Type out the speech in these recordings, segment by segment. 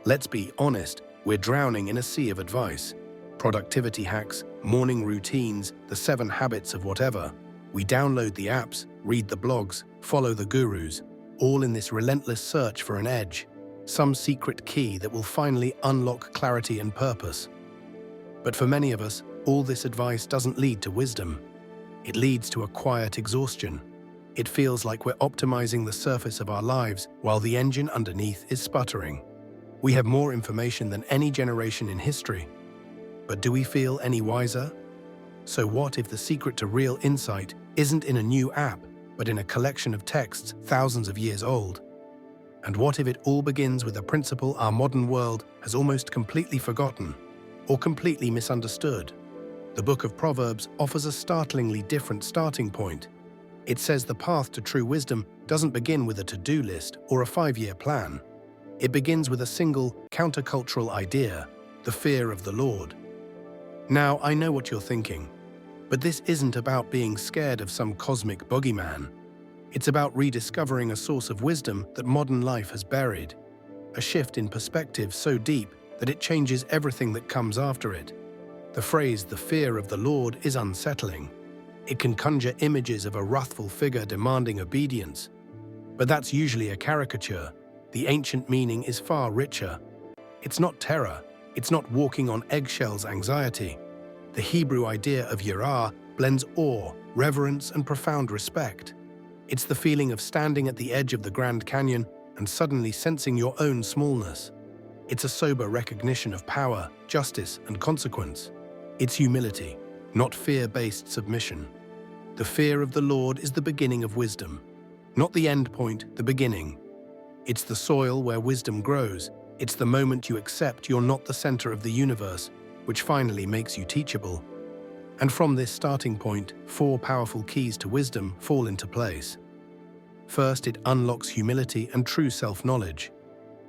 Let's be honest, we're drowning in a sea of advice. Productivity hacks, morning routines, the 7 habits of whatever. We download the apps, read the blogs, follow the gurus, all in this relentless search for an edge, some secret key that will finally unlock clarity and purpose. But for many of us, all this advice doesn't lead to wisdom. It leads to a quiet exhaustion. It feels like we're optimizing the surface of our lives while the engine underneath is sputtering. We have more information than any generation in history. But do we feel any wiser? So what if the secret to real insight isn't in a new app, but in a collection of texts thousands of years old? And what if it all begins with a principle our modern world has almost completely forgotten or completely misunderstood? The book of Proverbs offers a startlingly different starting point. It says the path to true wisdom doesn't begin with a to-do list or a 5-year plan. It begins with a single, countercultural idea: the fear of the Lord. Now, I know what you're thinking, but this isn't about being scared of some cosmic boogeyman. It's about rediscovering a source of wisdom that modern life has buried, a shift in perspective so deep that it changes everything that comes after it. The phrase, "the fear of the Lord," is unsettling. It can conjure images of a wrathful figure demanding obedience. But that's usually a caricature. The ancient meaning is far richer. It's not terror. It's not walking on eggshells anxiety. The Hebrew idea of yirah blends awe, reverence, and profound respect. It's the feeling of standing at the edge of the Grand Canyon and suddenly sensing your own smallness. It's a sober recognition of power, justice, and consequence. It's humility, not fear-based submission. The fear of the Lord is the beginning of wisdom. Not the end point, the beginning. It's the soil where wisdom grows. It's the moment you accept you're not the center of the universe, which finally makes you teachable. And from this starting point, 4 powerful keys to wisdom fall into place. First, it unlocks humility and true self-knowledge.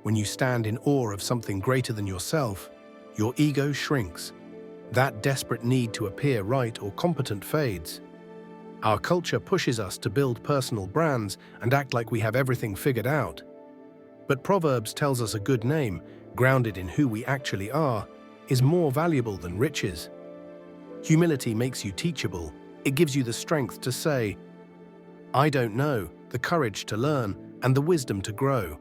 When you stand in awe of something greater than yourself, your ego shrinks. That desperate need to appear right or competent fades. Our culture pushes us to build personal brands and act like we have everything figured out. But Proverbs tells us a good name, grounded in who we actually are, is more valuable than riches. Humility makes you teachable. It gives you the strength to say, "I don't know," the courage to learn, and the wisdom to grow.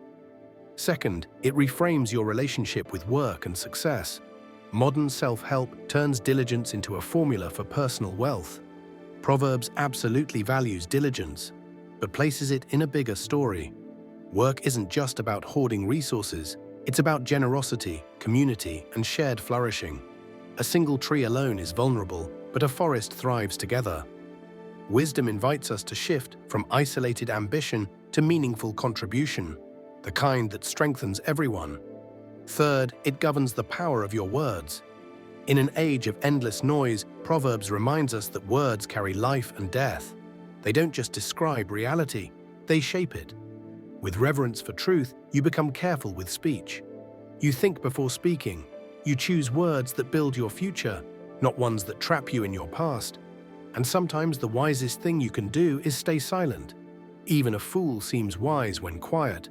Second, it reframes your relationship with work and success. Modern self-help turns diligence into a formula for personal wealth. Proverbs absolutely values diligence, but places it in a bigger story. Work isn't just about hoarding resources, it's about generosity, community, and shared flourishing. A single tree alone is vulnerable, but a forest thrives together. Wisdom invites us to shift from isolated ambition to meaningful contribution, the kind that strengthens everyone. Third, it governs the power of your words. In an age of endless noise, Proverbs reminds us that words carry life and death. They don't just describe reality, they shape it. With reverence for truth, you become careful with speech. You think before speaking. You choose words that build your future, not ones that trap you in your past. And sometimes the wisest thing you can do is stay silent. Even a fool seems wise when quiet.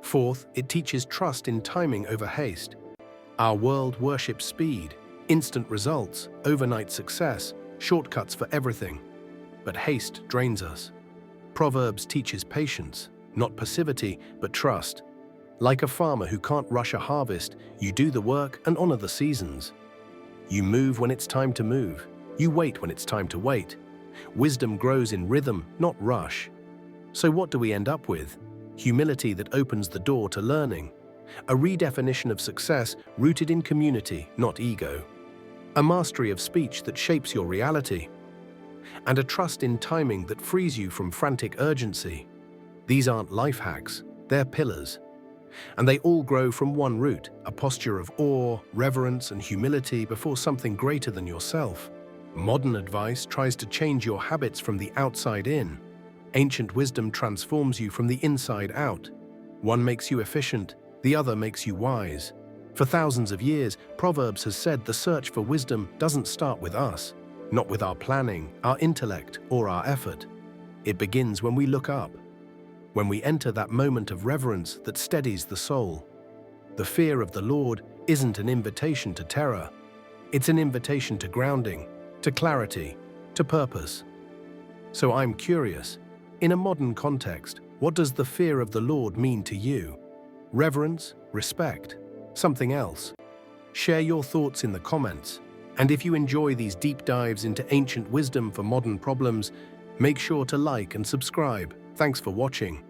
Fourth, it teaches trust in timing over haste. Our world worships speed, instant results, overnight success, shortcuts for everything. But haste drains us. Proverbs teaches patience, not passivity, but trust. Like a farmer who can't rush a harvest, you do the work and honor the seasons. You move when it's time to move. You wait when it's time to wait. Wisdom grows in rhythm, not rush. So what do we end up with? Humility that opens the door to learning. A redefinition of success rooted in community, not ego. A mastery of speech that shapes your reality. And a trust in timing that frees you from frantic urgency. These aren't life hacks, they're pillars. And they all grow from one root, a posture of awe, reverence, and humility before something greater than yourself. Modern advice tries to change your habits from the outside in. Ancient wisdom transforms you from the inside out. One makes you efficient, the other makes you wise. For thousands of years, Proverbs has said the search for wisdom doesn't start with us, not with our planning, our intellect, or our effort. It begins when we look up, when we enter that moment of reverence that steadies the soul. The fear of the Lord isn't an invitation to terror. It's an invitation to grounding, to clarity, to purpose. So I'm curious, in a modern context, what does the fear of the Lord mean to you? Reverence, respect, something else? Share your thoughts in the comments. And if you enjoy these deep dives into ancient wisdom for modern problems, make sure to like and subscribe. Thanks for watching.